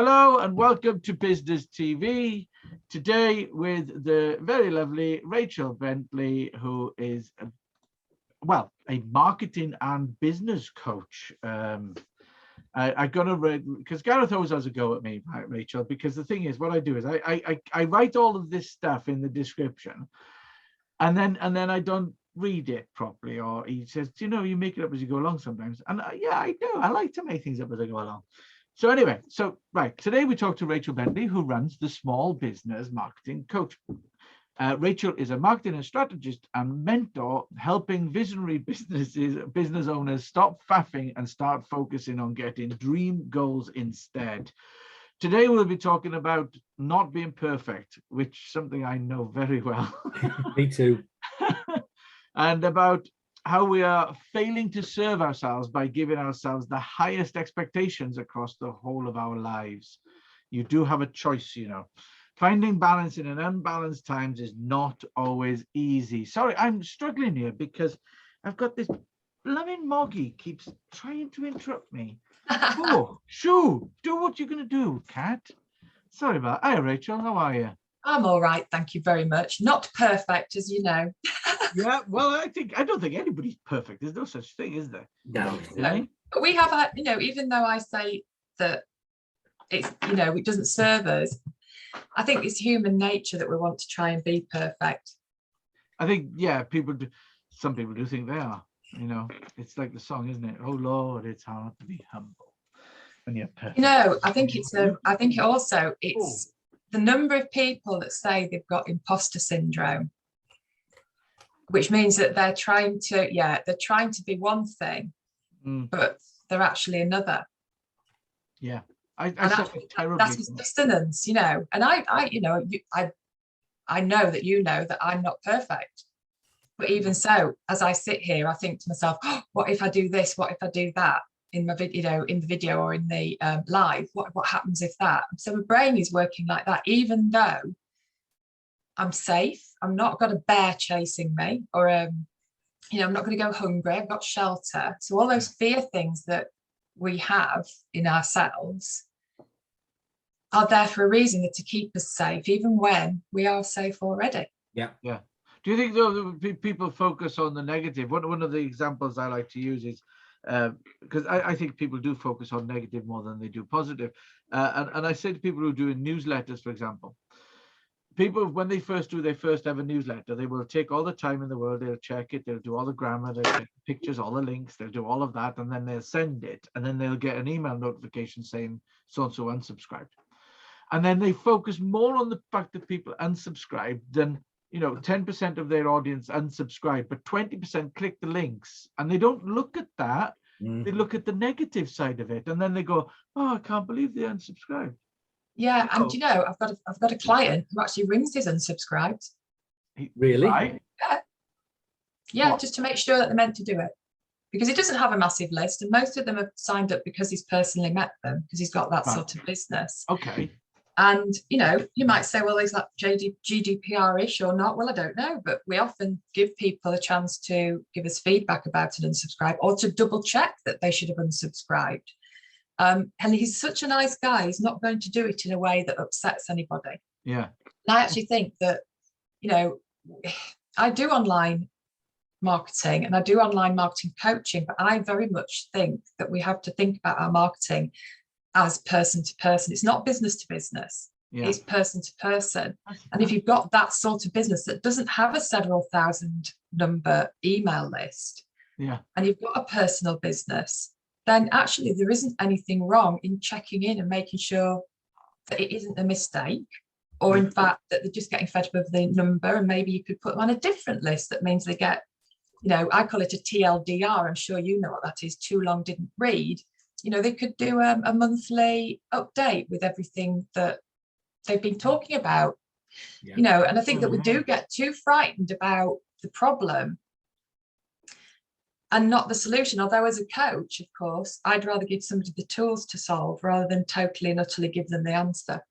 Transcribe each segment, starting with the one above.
Hello and welcome to Business TV. Today with the very lovely Rachel Bentley, who is, a marketing and business coach. I got to read, because Gareth always has a go at me, right, Rachel, because the thing is, what I do is I write all of this stuff in the description and then I don't read it properly, or he says, you make it up as you go along sometimes. And yeah, I do. I like to make things up as I go along. So anyway, today we talk to Rachel Bentley, who runs the Small Business Marketing Coach. Rachel is a marketing and strategist and mentor, helping visionary business owners stop faffing and start focusing on getting dream goals instead. Today we'll be talking about not being perfect, which is something I know very well. Me too. And about how we are failing to serve ourselves by giving ourselves the highest expectations across the whole of our lives. You do have a choice, Finding balance in an unbalanced times is not always easy. Sorry, I'm struggling here because I've got this blooming Moggy keeps trying to interrupt me. Oh, shoo, do what you're going to do, cat. Sorry about that. Hi, Rachel, how are you? I'm all right, thank you very much. Not perfect, as you know. Yeah, well, I don't think anybody's perfect. There's no such thing, is there? No. But we have, even though I say that it's, it doesn't serve us, I think it's human nature that we want to try and be perfect. I think, yeah, some people do think they are. It's like the song, isn't it? Oh Lord, it's hard to be humble when you're perfect. I think it's the number of people that say they've got imposter syndrome, which means that they're trying to be one thing, but they're actually another. Yeah, that's dissonance, and I know that that I'm not perfect, but even so, as I sit here, I think to myself, oh, what if I do this? What if I do that? In my video, in the video or in the live, what happens if that? So my brain is working like that, even though I'm safe. I'm not got a bear chasing me, or I'm not going to go hungry. I've got shelter. So all those fear things that we have in ourselves are there for a reason, to keep us safe, even when we are safe already. Yeah. Do you think though people focus on the negative? One of the examples I like to use is, because I think people do focus on negative more than they do positive. And I say to people who are doing newsletters, for example, people, when they first do their first ever newsletter, they will take all the time in the world, they'll check it, they'll do all the grammar, they'll check the pictures, all the links, they'll do all of that, and then they'll send it, and then they'll get an email notification saying so-and-so unsubscribed. And then they focus more on the fact that people unsubscribe than 10% of their audience unsubscribe, but 20% click the links, and they don't look at that. They look at the negative side of it, and then they go, oh, I can't believe they unsubscribed. Yeah, and I've got a client who actually rings his unsubscribed. Really? Right? Yeah, just to make sure that they're meant to do it, because he doesn't have a massive list, and most of them have signed up because he's personally met them, because he's got that sort of business. Okay. And you might say, well, is that GDPR-ish or not? Well, I don't know, but we often give people a chance to give us feedback about an unsubscribe, or to double check that they should have unsubscribed. And he's such a nice guy. He's not going to do it in a way that upsets anybody. Yeah. And I actually think that, I do online marketing and I do online marketing coaching, but I very much think that we have to think about our marketing as person to person. It's not business to business. Yeah. It's person to person. And if you've got that sort of business that doesn't have a several thousand number email list, and you've got a personal business, then actually there isn't anything wrong in checking in and making sure that it isn't a mistake, or in fact that they're just getting fed up of the number, and maybe you could put them on a different list that means they get, I call it a TLDR. I'm sure you know what that is, too long didn't read. They could do a monthly update with everything that they've been talking about, and I think that we do get too frightened about the problem and not the solution. Although as a coach, of course, I'd rather give somebody the tools to solve rather than totally and utterly give them the answer.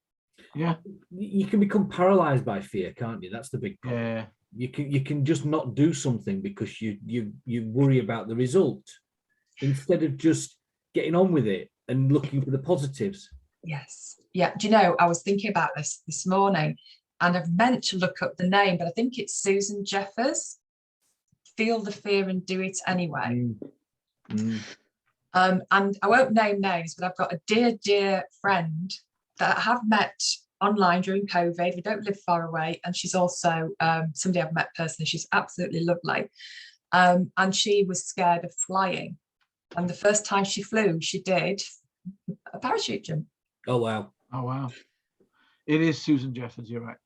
Yeah, you can become paralyzed by fear, can't you? That's the big problem. Yeah. You can just not do something because you worry about the result, instead of just getting on with it and looking for the positives. Yes. Yeah. Do you know, I was thinking about this morning, and I've meant to look up the name, but I think it's Susan Jeffers. Feel the fear and do it anyway. And I won't name names, but I've got a dear friend that I have met online during COVID. We don't live far away, and she's also somebody I've met personally. She's absolutely lovely, and she was scared of flying, and the first time she flew, she did a parachute jump. Oh wow! Oh wow! It is Susan Jeffers. You're right.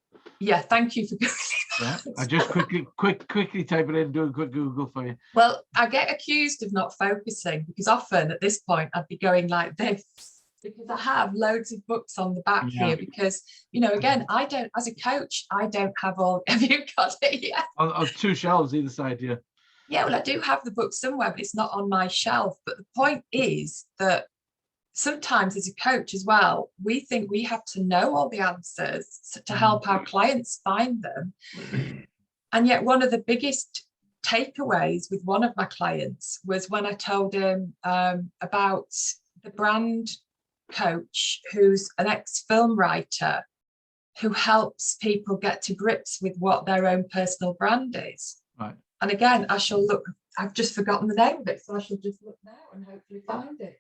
Yeah, thank you for Googling that. Yeah, I just quickly type it in and do a quick Google for you. Well, I get accused of not focusing because often at this point I'd be going like this because I have loads of books on the back here because, you know, again, I don't, as a coach, I don't have all, have you got it yet? On 2 shelves either side, yeah. Yeah, well, I do have the book somewhere, but it's not on my shelf. But the point is that sometimes as a coach as well, we think we have to know all the answers to help our clients find them. And yet one of the biggest takeaways with one of my clients was when I told him about the brand coach who's an ex-film writer who helps people get to grips with what their own personal brand is. Right. And again, I shall look, I've just forgotten the name of it, so I shall just look now and hopefully find it.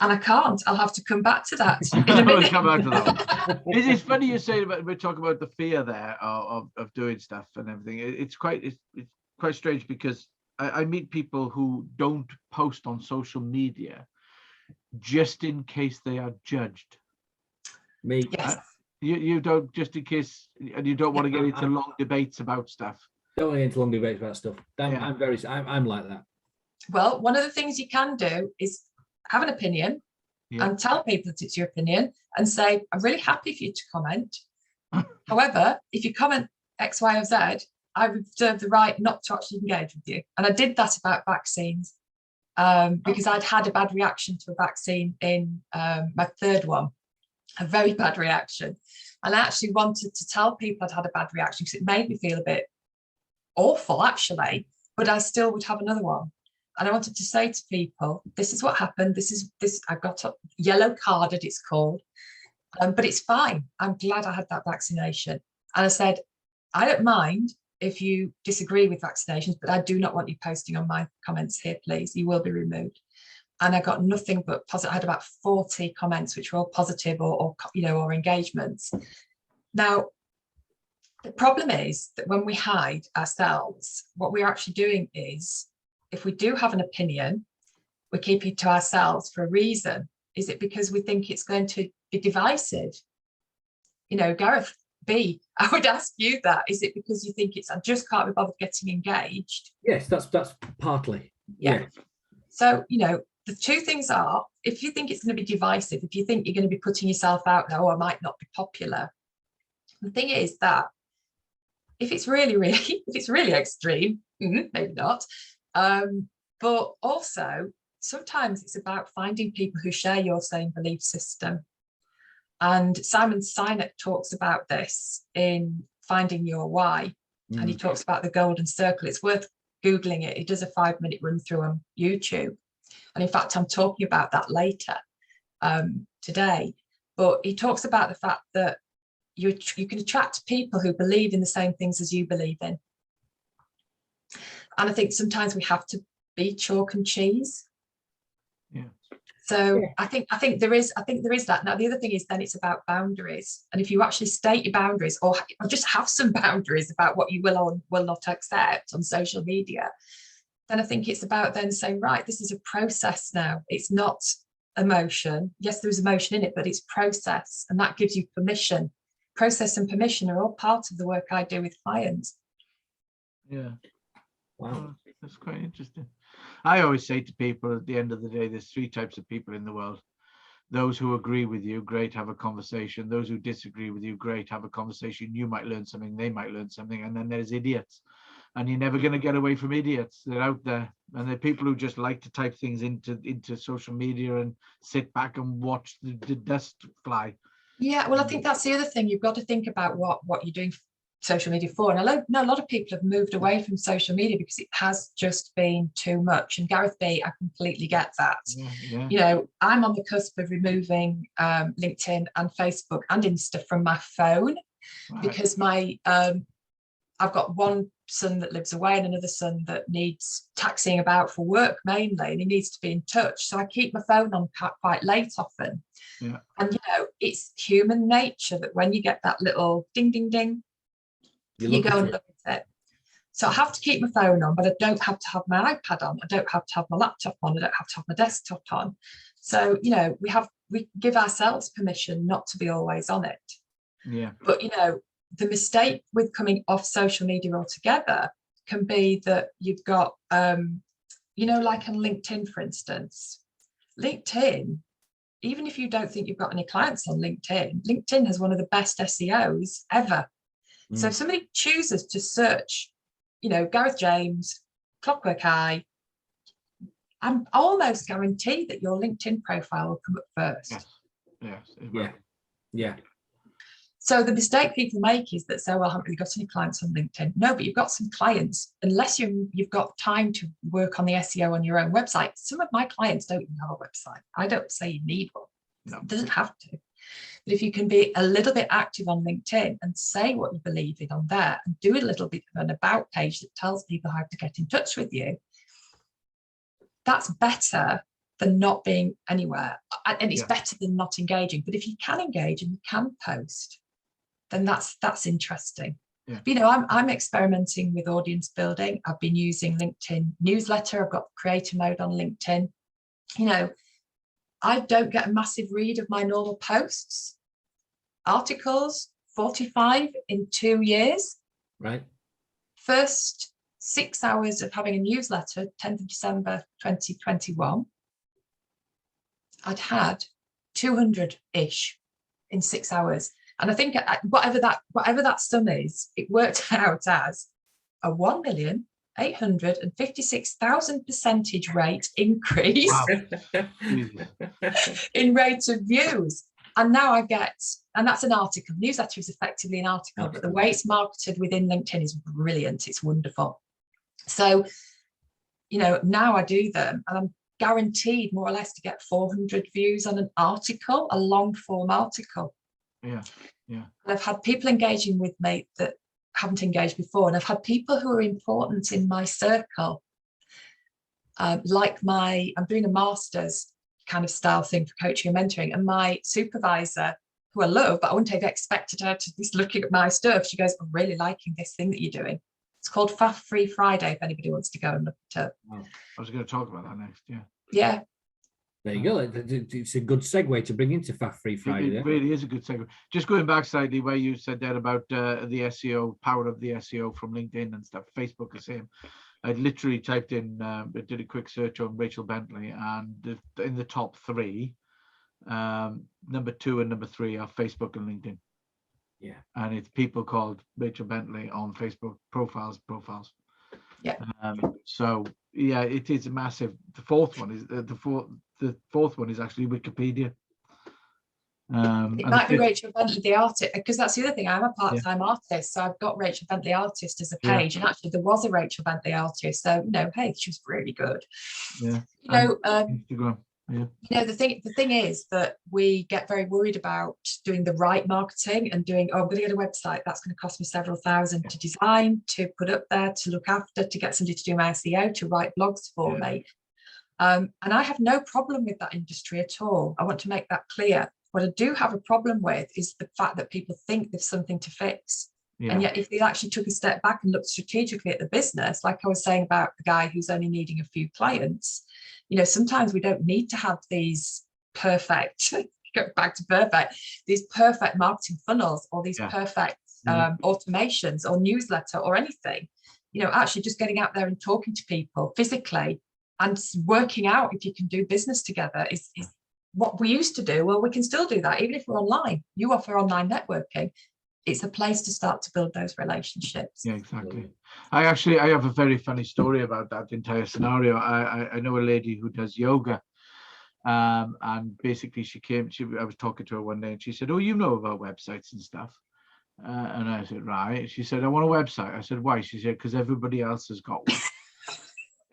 And I can't. I'll have to come back to that in a minute. Come back to that one. It's funny you say about, we're talking about the fear there of doing stuff and everything. It's quite strange because I meet people who don't post on social media just in case they are judged. Me. Yes. You don't, just in case, and you don't want to get into long debates about stuff. Don't want to get into long debates about stuff. I'm like that. Well, one of the things you can do is have an opinion and tell people that it's your opinion and say, I'm really happy for you to comment. However, if you comment X, Y, or Z, I reserve the right not to actually engage with you. And I did that about vaccines because I'd had a bad reaction to a vaccine in my third one, a very bad reaction. And I actually wanted to tell people I'd had a bad reaction because it made me feel a bit awful, actually, but I still would have another one. And I wanted to say to people, this is what happened. This, I got a yellow carded, it's called, but it's fine. I'm glad I had that vaccination. And I said, I don't mind if you disagree with vaccinations, but I do not want you posting on my comments here, please. You will be removed. And I got nothing but positive. I had about 40 comments, which were all positive or engagements. Now, the problem is that when we hide ourselves, what we're actually doing is, if we do have an opinion, we keep it to ourselves for a reason. Is it because we think it's going to be divisive? You know, Gareth B, I would ask you that. Is it because you think I just can't be bothered getting engaged? Yes, that's partly. Yeah. So, you know, the two things are, if you think it's going to be divisive, if you think you're going to be putting yourself out there, I might not be popular. The thing is that if it's really extreme, maybe not. But also sometimes it's about finding people who share your same belief system. And Simon Sinek talks about this in Finding Your Why. And he talks about the golden circle. It's worth Googling it. He does a 5-minute run through on YouTube. And in fact, I'm talking about that later today. But he talks about the fact that you can attract people who believe in the same things as you believe in. And I think sometimes we have to be chalk and cheese. Yeah. So yeah. I think there is that. Now the other thing is then it's about boundaries. And if you actually state your boundaries or just have some boundaries about what you will or will not accept on social media, then I think it's about then saying, right, this is a process now. It's not emotion. Yes, there's emotion in it, but it's process. And that gives you permission. Process and permission are all part of the work I do with clients. Yeah. Wow. That's quite interesting. I always say to people at the end of the day, there's 3 types of people in the world. Those who agree with you, great, have a conversation. Those who disagree with you, great, have a conversation. You might learn something, they might learn something. And then there's idiots. And you're never going to get away from idiots. They're out there. And they're people who just like to type things into social media and sit back and watch the dust fly. Yeah, well, I think that's the other thing. You've got to think about what you're doing social media for. And I know a lot of people have moved away from social media because it has just been too much. And Gareth B, I completely get that. Yeah. You know, I'm on the cusp of removing LinkedIn and Facebook and Insta from my phone, Right. because my I've got one son that lives away and another son that needs taxiing about for work mainly, and he needs to be in touch. So I keep my phone on quite late often. Yeah. And, you know, it's human nature that when you get that little ding, ding, ding, you go and look at it. So I have to keep my phone on, but I don't have to have my iPad on. I don't have to have my laptop on. I don't have to have my desktop on. So, you know, we give ourselves permission not to be always on it. Yeah. But, you know, the mistake with coming off social media altogether can be that you've got, you know, like on LinkedIn, for instance, LinkedIn, even if you don't think you've got any clients on LinkedIn, LinkedIn has one of the best SEOs ever. So if somebody chooses to search, you know, Gareth James, Clockwork Eye, I'm almost guaranteed that your LinkedIn profile will come up first. Yes. Yeah. So the mistake people make is that say, well, I haven't really got any clients on LinkedIn. No, but you've got some clients. Unless you've got time to work on the SEO on your own website. Some of my clients don't even have a website. I don't say you need one. No. It doesn't have to. But if you can be a little bit active on LinkedIn and say what you believe in on there and do a little bit of an about page that tells people how to get in touch with you, that's better than not being anywhere. And it's better than not engaging. But if you can engage and you can post, then that's interesting. Yeah. But, you know, I'm experimenting with audience building. I've been using LinkedIn newsletter. I've got creator mode on LinkedIn. You know, I don't get a massive read of my normal posts. Articles, 45 in 2 years. Right. First 6 hours of having a newsletter, 10th of December 2021, I'd had 200-ish in 6 hours. And I think whatever that sum is, it worked out as a 1,856,000% rate increase in rate of views. And now I get, and that's an article. Newsletter is effectively an article, but the way it's marketed within LinkedIn is brilliant. It's wonderful. So, you know, now I do them and I'm guaranteed more or less to get 400 views on an article, a long form article. Yeah. And I've had people engaging with me that haven't engaged before. And I've had people who are important in my circle, like I'm doing a master's kind of style thing for coaching and mentoring. And my supervisor, who I love, but I wouldn't have expected her to be looking at my stuff. She goes, I'm really liking this thing that you're doing. It's called Faff Free Friday, if anybody wants to go and look it up. I was going to talk about that next, Yeah. There you go. It's a good segue to bring into Faff Free Friday. It really is a good segue. Just going back slightly where you said there about the SEO, power of the SEO from LinkedIn and stuff, Facebook the same. I literally typed in, did a quick search on Rachel Bentley, and in the top 3, number 2 and number 3 are Facebook and LinkedIn. Yeah. And it's people called Rachel Bentley on Facebook profiles. Yeah. So yeah, it is a massive. The fourth one is the fourth one is actually Wikipedia. It might be Rachel Bentley, the artist, because that's the other thing. I'm a part-time artist, so I've got Rachel Bentley artist as a page, and actually there was a Rachel Bentley artist, so you know, hey, she was really good. Yeah. You know, Instagram. Yeah. You know, the thing is that we get very worried about doing the right marketing and doing, I'm going to get a website that's going to cost me several thousand to design, to put up there, to look after, to get somebody to do my SEO, to write blogs for me. And I have no problem with that industry at all. I want to make that clear. What I do have a problem with is the fact that people think there's something to fix. Yeah. And yet if they actually took a step back and looked strategically at the business, like I was saying about the guy who's only needing a few clients, you know, sometimes we don't need to have these perfect, go back to perfect, these perfect marketing funnels or these perfect automations or newsletter or anything. You know, actually just getting out there and talking to people physically and working out if you can do business together is what we used to do. Well, we can still do that, even if we're online. You offer online networking. It's a place to start to build those relationships. Yeah, exactly. I have a very funny story about that entire scenario. I know a lady who does yoga, and basically I was talking to her one day and she said, oh, you know about websites and stuff. And I said, right. She said, I want a website. I said, why? She said, because everybody else has got one.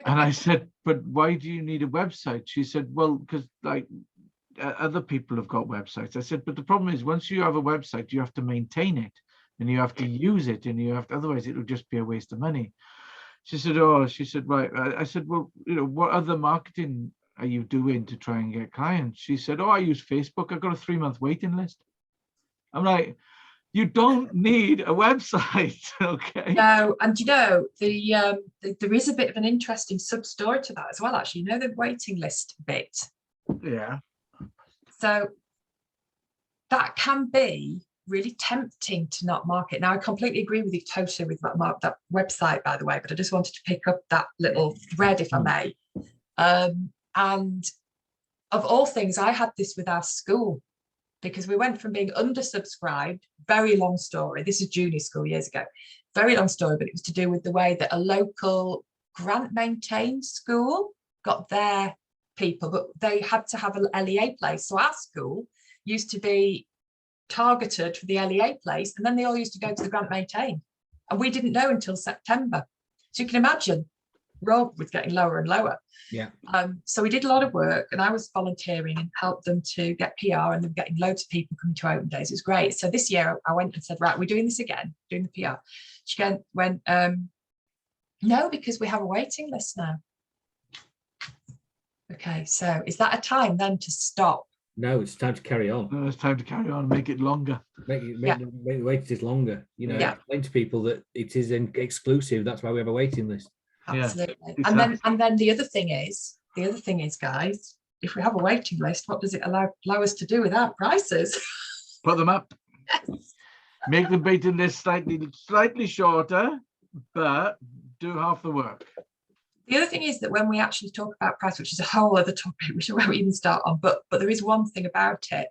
And I said, but why do you need a website? She said, well, because like other people have got websites. I said, but the problem is once you have a website, you have to maintain it and you have to use it and you have to, otherwise it would just be a waste of money. She said, oh, she said, right. I said, well, you know, what other marketing are you doing to try and get clients? She said, oh, I use Facebook. I've got a 3-month waiting list. I'm like, you don't need a website, okay? No, and you know, there is a bit of an interesting sub-story to that as well, actually. You know, the waiting list bit. Yeah. So that can be really tempting to not market. Now, I completely agree with you totally with that website, by the way, but I just wanted to pick up that little thread, if I may. And of all things, I had this with our school, because we went from being undersubscribed, very long story. This is junior school years ago, very long story, but it was to do with the way that a local grant maintained school got their people, but they had to have an LEA place. So our school used to be targeted for the LEA place, and then they all used to go to the grant maintain. And we didn't know until September. So you can imagine roll was getting lower and lower. Yeah. So we did a lot of work, and I was volunteering and helped them to get PR, and they were getting loads of people coming to open days. It was great. So this year I went and said, right, we're doing this again, doing the PR. She went, no, because we have a waiting list now. Okay, so is that a time then to stop? No, it's time to carry on. No, it's time to carry on and make it longer. Make the wait list longer. You know, explain to people that it is exclusive. That's why we have a waiting list. Absolutely. Yeah, exactly. And then the other thing is, guys, if we have a waiting list, what does it allow us to do with our prices? Put them up. Yes. Make the waiting list slightly shorter, but do half the work. The other thing is that when we actually talk about price, which is a whole other topic, which I won't even start on, but there is one thing about it.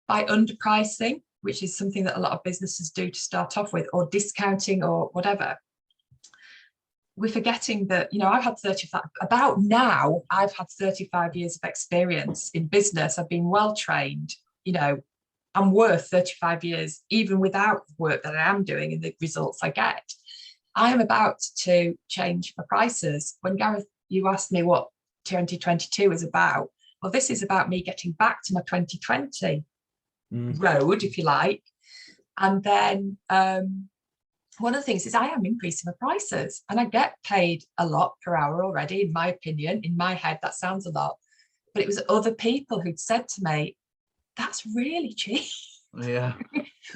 By underpricing, which is something that a lot of businesses do to start off with, or discounting or whatever, we're forgetting that, you know, I've had 35 years of experience in business. I've been well trained, you know, I'm worth 35 years, even without the work that I am doing and the results I get. I am about to change my prices. When Gareth, you asked me what 2022 is about, well, this is about me getting back to my 2020 road, if you like. And then one of the things is I am increasing my prices, and I get paid a lot per hour already, in my opinion. In my head, that sounds a lot, but it was other people who'd said to me, that's really cheap. Yeah.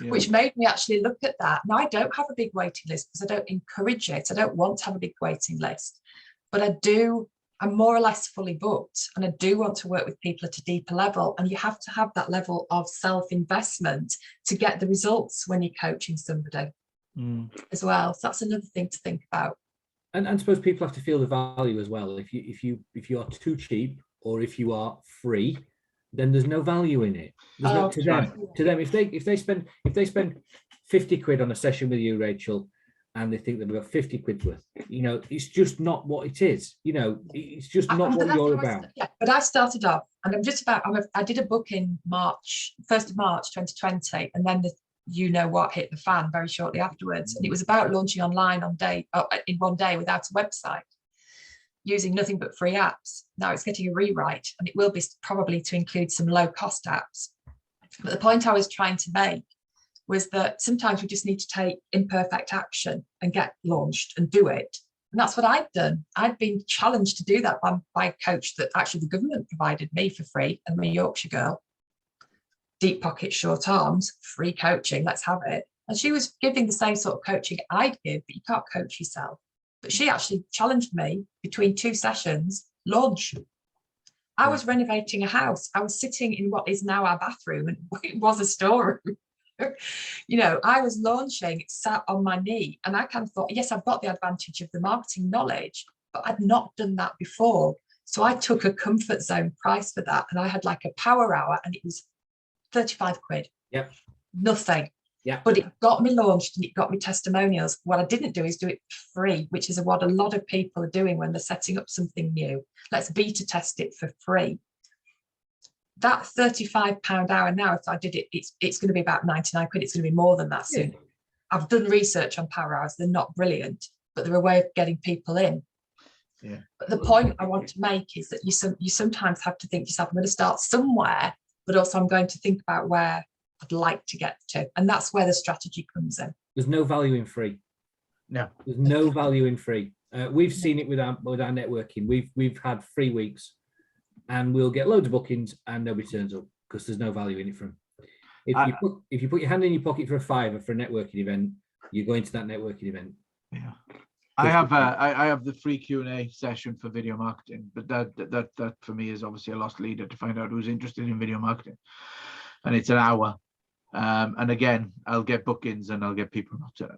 Which made me actually look at that. Now, I don't have a big waiting list because I don't encourage it. I don't want to have a big waiting list, but I'm more or less fully booked, and I do want to work with people at a deeper level. And you have to have that level of self-investment to get the results when you're coaching somebody as well. So that's another thing to think about. And I suppose people have to feel the value as well. If you are too cheap, or if you are free, then there's no value in it. To them, if they spend 50 quid on a session with you, Rachel, and they think they've got 50 quid worth, you know, it's just not what it is. You know, it's just not what you're about. But I started off, and I did a book in March, 1st of March 2020, and then you know what hit the fan very shortly afterwards, and it was about launching online in one day without a website, using nothing but free apps. Now it's getting a rewrite, and it will be probably to include some low-cost apps. But the point I was trying to make was that sometimes we just need to take imperfect action and get launched and do it. And that's what I'd done. I'd been challenged to do that by a coach that actually the government provided me for free, and I'm a Yorkshire girl, deep pockets, short arms, free coaching, let's have it. And she was giving the same sort of coaching I'd give, but you can't coach yourself. But she actually challenged me between 2 sessions, launch. I was renovating a house. I was sitting in what is now our bathroom, and it was a storeroom. You know, I was launching, sat on my knee, and I kind of thought, yes, I've got the advantage of the marketing knowledge, but I'd not done that before. So I took a comfort zone price for that, and I had like a power hour, and it was 35 quid. Yep. Nothing. Yeah. But it got me launched, and it got me testimonials. What I didn't do is do it free, which is what a lot of people are doing when they're setting up something new. Let's beta test it for free. That £35 hour now, if I did it, it's going to be about 99 quid. It's going to be more than that soon. I've done research on power hours. They're not brilliant, but they're a way of getting people in. Yeah. But the point I want to make is that you sometimes have to think to yourself, I'm going to start somewhere, but also I'm going to think about where I'd like to get to. And that's where the strategy comes in. There's no value in free. No. There's no value in free. We've seen it with our networking. We've had 3 weeks and we'll get loads of bookings and nobody turns up because there's no value in it from. If you put your hand in your pocket for a £5 for a networking event, you're going to that networking event. Yeah. I have the free Q&A session for video marketing, but that for me is obviously a lost leader to find out who's interested in video marketing, and it's an hour. And again, I'll get bookings and I'll get people not to.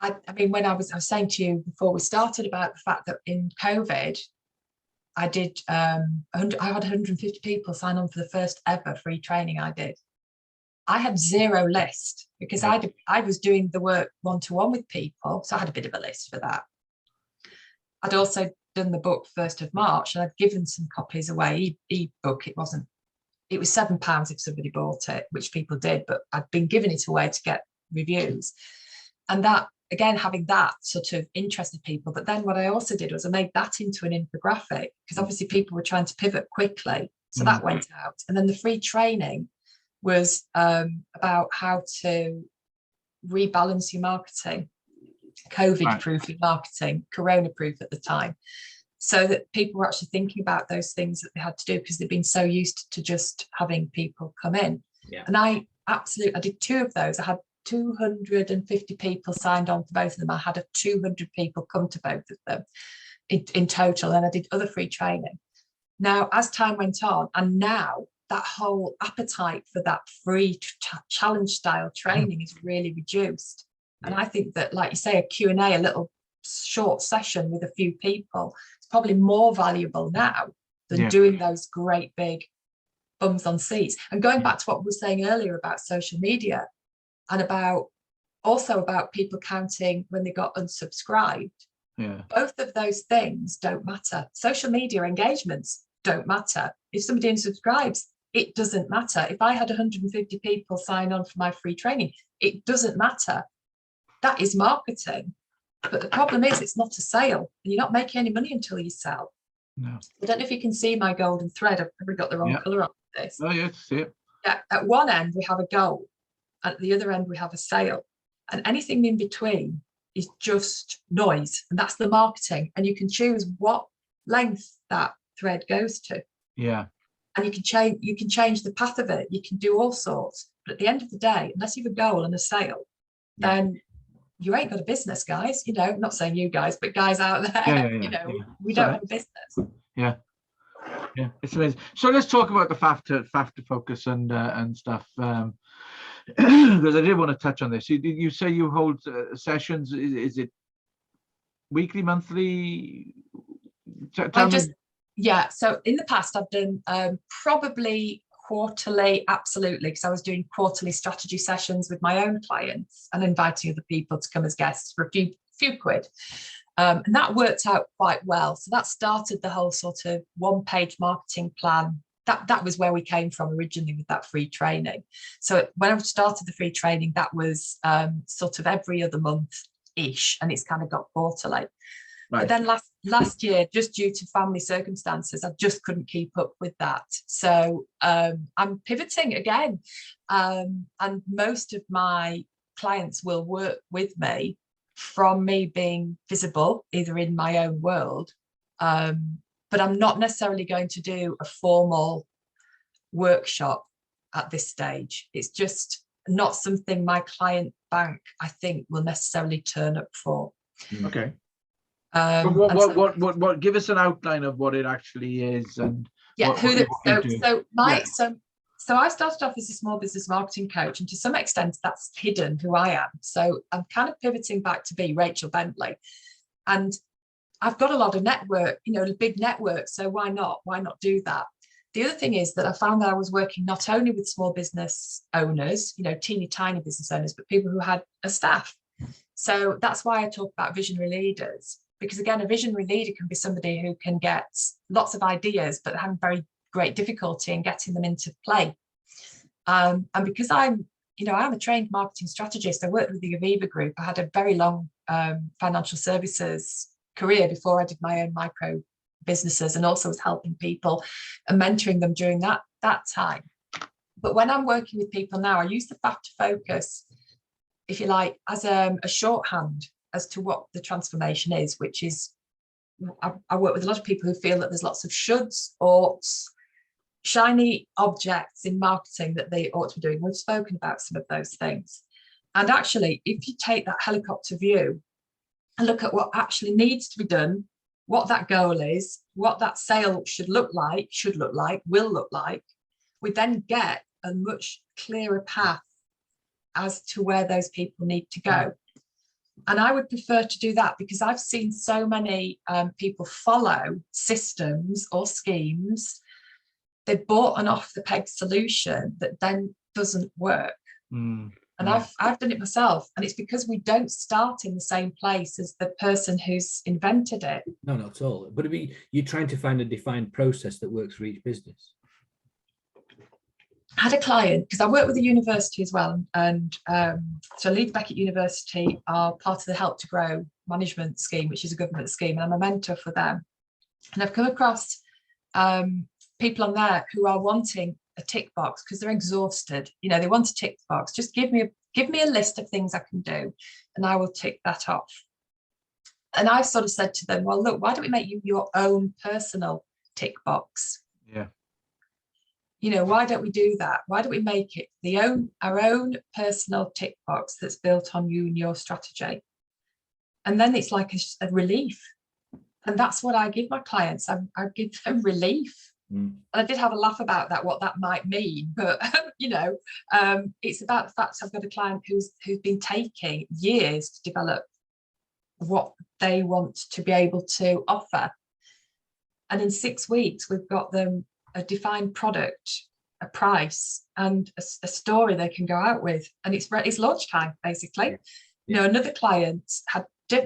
I mean, when I was saying to you before we started about the fact that in COVID, I did I had 150 people sign on for the first ever free training I did. I had zero list because I was doing the work one-to-one with people. So I had a bit of a list for that. I'd also done the book 1st of March and I'd given some copies away, e-book. It was £7 if somebody bought it, which people did, but I'd been giving it away to get reviews. And that, again, having that sort of interested people. But then what I also did was I made that into an infographic because obviously people were trying to pivot quickly. So that went out. And then the free training was about how to rebalance your marketing, COVID-proof your marketing, Corona-proof at the time, so that people were actually thinking about those things that they had to do because they've been so used to just having people come in. Yeah. And I did 2 of those. I had 250 people signed on for both of them. I had 200 people come to both of them in total, and I did other free training. Now, as time went on, and now that whole appetite for that free challenge style training is really reduced. And I think that, like you say, a Q&A, a little short session with a few people, it's probably more valuable now than doing those great big bums on seats. And going back to what we were saying earlier about social media and about people counting when they got unsubscribed. Yeah. Both of those things don't matter. Social media engagements don't matter. If somebody unsubscribes, it doesn't matter. If I had 150 people sign on for my free training, it doesn't matter. That is marketing. But the problem is it's not a sale and you're not making any money until you sell. No. I don't know if you can see my golden thread. I've probably got the wrong colour on this. Oh, yeah, see it. Yeah, at one end, we have a goal. At the other end, we have a sale. And anything in between is just noise. And that's the marketing. And you can choose what length that thread goes to. Yeah. And you can change the path of it. You can do all sorts. But at the end of the day, unless you have a goal and a sale, then you ain't got a business, guys. I'm not saying you guys, but guys out there, we don't have a business. Yeah. Yeah, it's amazing. So let's talk about the FAFTA focus and stuff. Because I did want to touch on this. You say you hold sessions. Is it weekly, monthly? So in the past, I've done probably quarterly, absolutely, because I was doing quarterly strategy sessions with my own clients and inviting other people to come as guests for a few quid. And that worked out quite well. So that started the whole sort of one-page marketing plan. That was where we came from originally with that free training. So when I started the free training, that was sort of every other month-ish, and it's kind of got quarterly. Right. But then last year, just due to family circumstances, I just couldn't keep up with that. So I'm pivoting again. And most of my clients will work with me from me being visible, either in my own world, but I'm not necessarily going to do a formal workshop at this stage. It's just not something my client bank, I think, will necessarily turn up for. Okay. What? Give us an outline of what it actually is, and so I started off as a small business marketing coach, and to some extent that's hidden who I am. So I'm kind of pivoting back to be Rachel Bentley, and I've got a lot of network, a big network. So why not do that? The other thing is that I found that I was working not only with small business owners, teeny tiny business owners, but people who had a staff. So that's why I talk about visionary leaders. Because again, a visionary leader can be somebody who can get lots of ideas, but having very great difficulty in getting them into play. And because I'm you know, I'm a trained marketing strategist. I worked with the Aviva Group. I had a very long financial services career before I did my own micro businesses, and also was helping people and mentoring them during that time. But when I'm working with people now, I use the FAF to focus, if you like, as a shorthand as to what the transformation is, which is, I work with a lot of people who feel that there's lots of shoulds, oughts, shiny objects in marketing that they ought to be doing. We've spoken about some of those things. And actually, if you take that helicopter view and look at what actually needs to be done, what that goal is, what that sale should look like, will look like, we then get a much clearer path as to where those people need to go. And I would prefer to do that, because I've seen so many people follow systems or schemes. They bought an off the peg solution that then doesn't work. And I've done it myself, and it's because we don't start in the same place as the person who's invented it. No, not at all. But you're trying to find a defined process that works for each business. I had a client, because I work with the university as well, and so Leeds Beckett University are part of the Help to Grow management scheme, which is a government scheme, and I'm a mentor for them. And I've come across people on there who are wanting a tick box because they're exhausted. You know, they want a tick box. Just give me a list of things I can do, and I will tick that off. And I sort of said to them, well, look, why don't we make you your own personal tick box? Yeah. You know, why don't we do that? Why don't we make it our own personal tick box that's built on you and your strategy? And then it's like a relief. And that's what I give my clients. I give them relief. And I did have a laugh about that, what that might mean. But, you know, it's about the fact I've got a client who's been taking years to develop what they want to be able to offer. And in 6 weeks, we've got them a defined product, a price, and a story they can go out with. And it's launch time, basically. Yeah. You know, another client had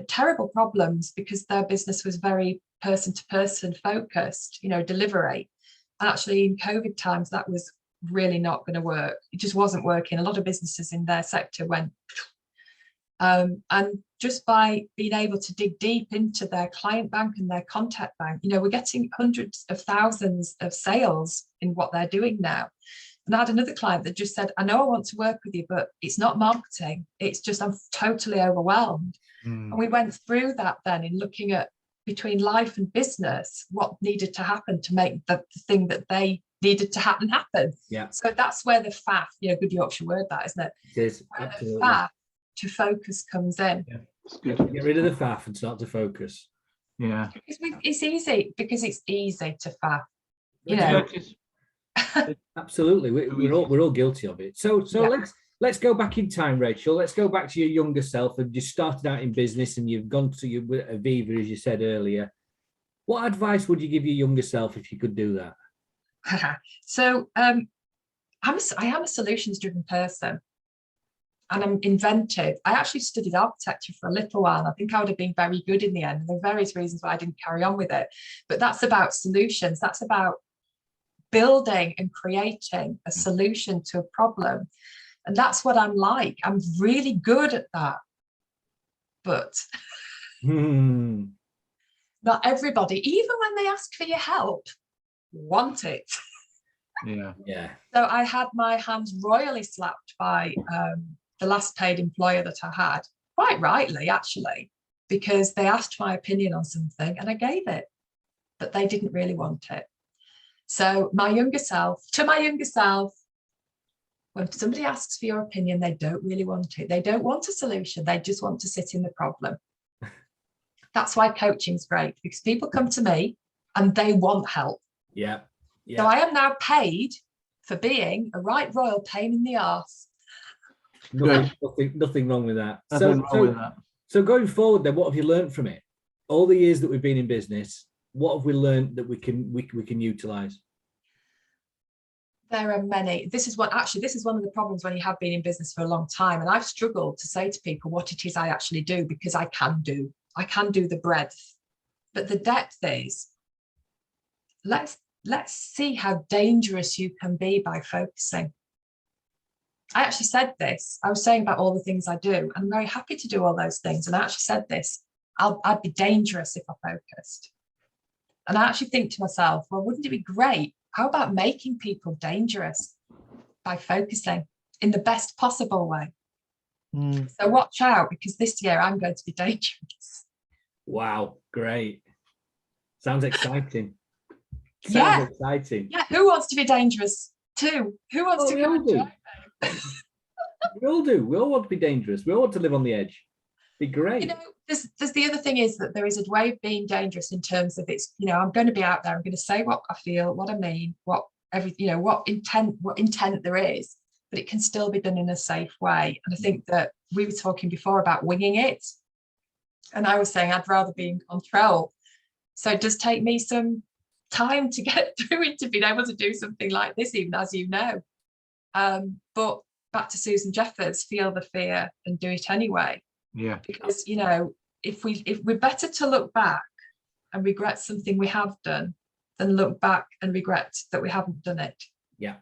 terrible problems because their business was very person-to-person focused, you know, delivery. And actually in COVID times, that was really not going to work. It just wasn't working. A lot of businesses in their sector went. And just by being able to dig deep into their client bank and their contact bank, you know, we're getting hundreds of thousands of sales in what they're doing now. And I had another client that just said, I know I want to work with you, but it's not marketing. It's just, I'm totally overwhelmed. And we went through that then in looking at between life and business, what needed to happen to make the thing that they needed to happen. Yeah. So that's where the FAF, you know, good Yorkshire word, that, isn't it? It is, where absolutely. The FAF to focus comes in. Yeah, it's good. Get rid of the FAF and start to focus. Yeah. It's easy, because it's easy to FAF. You know. Absolutely. We're all guilty of it. So yeah. Let's go back in time, Rachel. Let's go back to your younger self, and you started out in business and you've gone to your Aviva, as you said earlier. What advice would you give your younger self if you could do that? So I am a solutions-driven person, and I'm inventive. I actually studied architecture for a little while, and I think I would have been very good in the end. And there are various reasons why I didn't carry on with it. But that's about solutions. That's about building and creating a solution to a problem. And that's what I'm like. I'm really good at that. But not everybody, even when they ask for your help, want it. Yeah. So I had my hands royally slapped by the last paid employer that I had, quite rightly, actually, because they asked my opinion on something and I gave it, but they didn't really want it. So my younger self, when somebody asks for your opinion, they don't really want it. They don't want a solution. They just want to sit in the problem. That's why coaching's great, because people come to me and they want help. Yeah. So I am now paid for being a right royal pain in the arse. Nothing wrong with that. So going forward then, what have you learned from it? All the years that we've been in business, what have we learned that we can utilize? There are many. This is one of the problems when you have been in business for a long time. And I've struggled to say to people what it is I actually do, because I can do the breadth, but the depth is, let's see how dangerous you can be by focusing. I actually said this. I was saying about all the things I do, and I'm very happy to do all those things. And I actually said this, I'd be dangerous if I focused. And I actually think to myself, well, wouldn't it be great? How about making people dangerous by focusing in the best possible way? So watch out, because this year I'm going to be dangerous. Wow, great. Sounds exciting. Sounds exciting. Yeah, who wants to be dangerous too? Who wants to go and join me? We all do. We all want to be dangerous. We all want to live on the edge. Be great. You know, there's the other thing is that there is a way of being dangerous in terms of it's, you know, I'm going to be out there, I'm going to say what I feel, what I mean, what intent there is, but it can still be done in a safe way. And I think that we were talking before about winging it. And I was saying I'd rather be in control. So it does take me some time to get through into being able to do something like this, even as you know. But back to Susan Jeffers, feel the fear and do it anyway. Yeah. Because, you know, if we're better to look back and regret something we have done than look back and regret that we haven't done it. Yeah,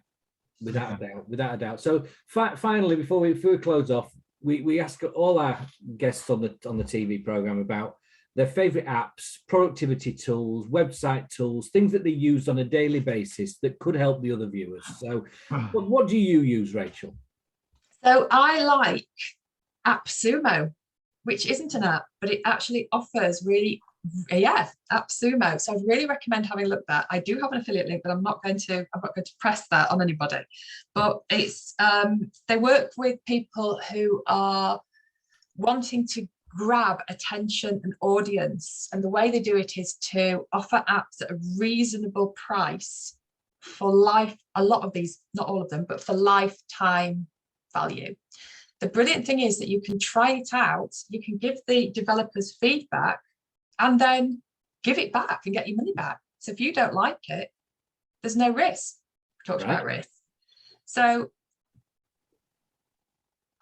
without a doubt. So finally, before we close off, we ask all our guests on the TV program about their favorite apps, productivity tools, website tools, things that they use on a daily basis that could help the other viewers. So what do you use, Rachel? So I like AppSumo, which isn't an app, but it actually offers really, AppSumo. So I'd really recommend having a look at that. I do have an affiliate link, but I'm not going to press that on anybody. But it's they work with people who are wanting to grab attention and audience. And the way they do it is to offer apps at a reasonable price for life. A lot of these, not all of them, but for lifetime value. The brilliant thing is that you can try it out, you can give the developers feedback and then give it back and get your money back. So if you don't like it, there's no risk. We talked about risk. So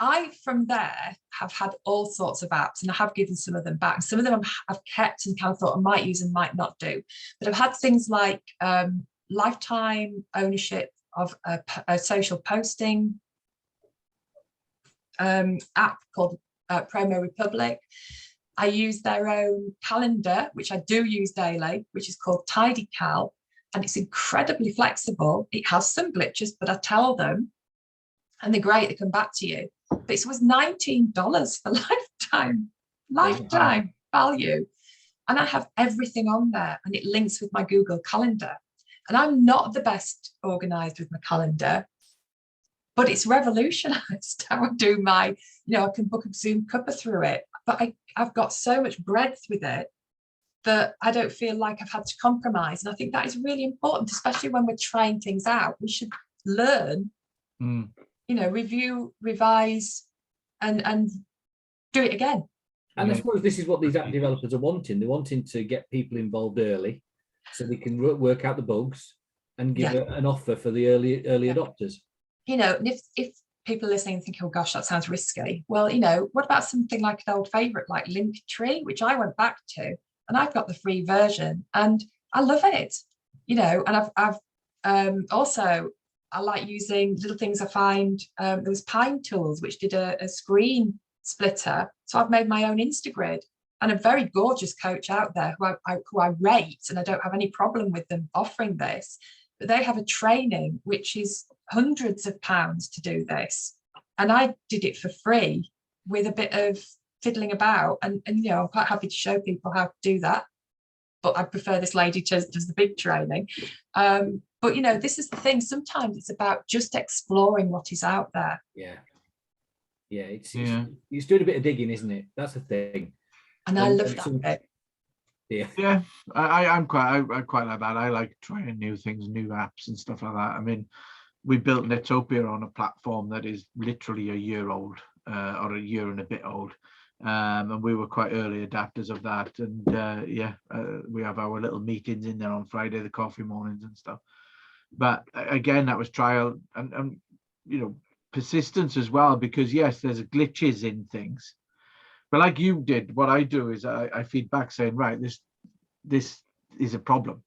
I, from there, have had all sorts of apps and I have given some of them back. Some of them I've kept and kind of thought I might use and might not do. But I've had things like lifetime ownership of a social posting app called Promo Republic. I use their own calendar, which I do use daily, which is called TidyCal, and it's incredibly flexible. It has some glitches, but I tell them, and they're great. They come back to you. But it was $19 for lifetime value, and I have everything on there, and it links with my Google Calendar. And I'm not the best organized with my calendar, but it's revolutionized how I do my, you know, I can book a Zoom cuppa through it, but I've got so much breadth with it that I don't feel like I've had to compromise. And I think that is really important, especially when we're trying things out. We should learn, you know, review, revise, and do it again. And I suppose this is what these app developers are wanting. They're wanting to get people involved early so they can work out the bugs and give an offer for the early adopters. You know, if people are listening and think, oh gosh, that sounds risky. Well, you know, what about something like an old favorite like Linktree, which I went back to, and I've got the free version and I love it, you know, and I've also, I like using little things I find. There was Pine Tools, which did a screen splitter. So I've made my own Instagrid, and a very gorgeous coach out there who I rate, and I don't have any problem with them offering this. But they have a training which is hundreds of pounds to do this, and I did it for free with a bit of fiddling about, and you know, I'm quite happy to show people how to do that, but I prefer this lady does the big training. But you know, this is the thing, sometimes it's about just exploring what is out there. It's doing a bit of digging, isn't it? That's the thing, and I love that bit. I quite like that. I like trying new things, new apps and stuff like that. I mean, we built Netopia on a platform that is literally a year old, or a year and a bit old, and we were quite early adapters of that. And we have our little meetings in there on Friday, the coffee mornings and stuff. But again, that was trial and you know, persistence as well, because yes, there's glitches in things. But like you did, what I do is I feed back saying, right, this is a problem.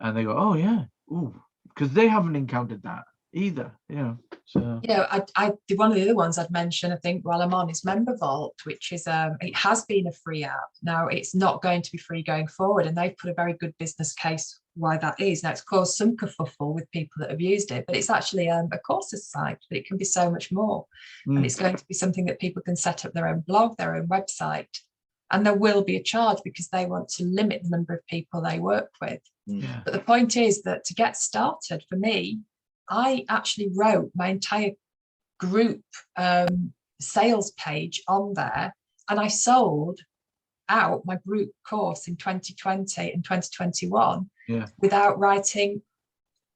And they go, oh yeah, ooh, because they haven't encountered that. either, you know. So you know, I one of the other ones I'd mention, I think, while I'm on, is Member Vault, which is it has been a free app. Now it's not going to be free going forward, and they've put a very good business case why that is. Now it's caused some kerfuffle with people that have used it, but it's actually a courses site, but it can be so much more. And it's going to be something that people can set up their own blog, their own website, and there will be a charge because they want to limit the number of people they work with. yeah. But the point is that to get started, for me, I actually wrote my entire group sales page on there, and I sold out my group course in 2020 and 2021 without writing,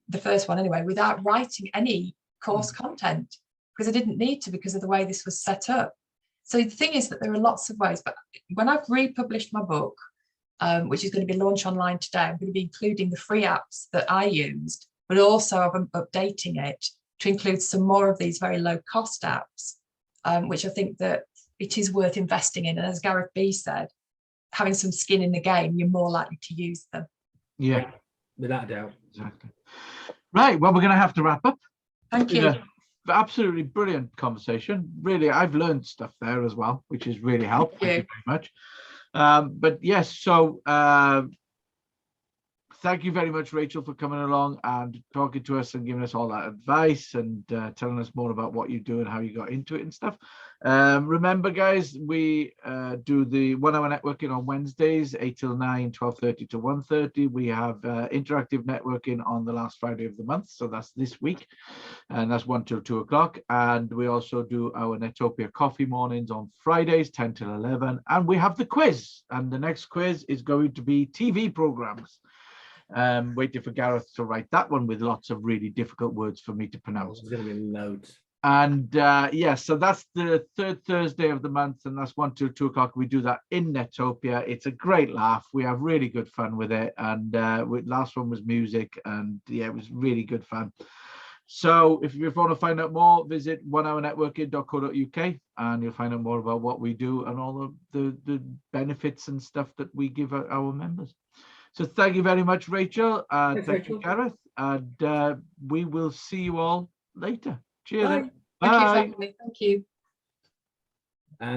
the first one anyway, without writing any course content, because I didn't need to because of the way this was set up. So the thing is that there are lots of ways, but when I've republished my book, which is going to be launched online today, I'm going to be including the free apps that I used, but also I'm updating it to include some more of these very low cost apps, which I think that it is worth investing in. And as Gareth B said, having some skin in the game, you're more likely to use them. Yeah, without a doubt. exactly. Right, well, we're going to have to wrap up. Thank you. Absolutely brilliant conversation. Really, I've learned stuff there as well, which has really helped. Thank you very much. But yes, so thank you very much, Rachel, for coming along and talking to us and giving us all that advice and telling us more about what you do and how you got into it and stuff. Remember, guys, we do the 1 hour networking on Wednesdays, 8 till 9, 12:30 to 1:30. We have interactive networking on the last Friday of the month. So that's this week. And that's 1 till 2 o'clock. And we also do our Netopia coffee mornings on Fridays, 10 till 11. And we have the quiz. And the next quiz is going to be TV programs. Waiting for Gareth to write that one with lots of really difficult words for me to pronounce. There's going to be loads. And yes, so that's the third Thursday of the month, and that's 1 till 2 o'clock. We do that in Netopia. It's a great laugh. We have really good fun with it. And last one was music, and yeah, it was really good fun. So if you want to find out more, visit onehournetworking.co.uk, and you'll find out more about what we do and all of the benefits and stuff that we give our members. So thank you very much, Rachel. Thank you, Gareth. And we will see you all later. Cheers. Bye. Thank you for having me. Thank you.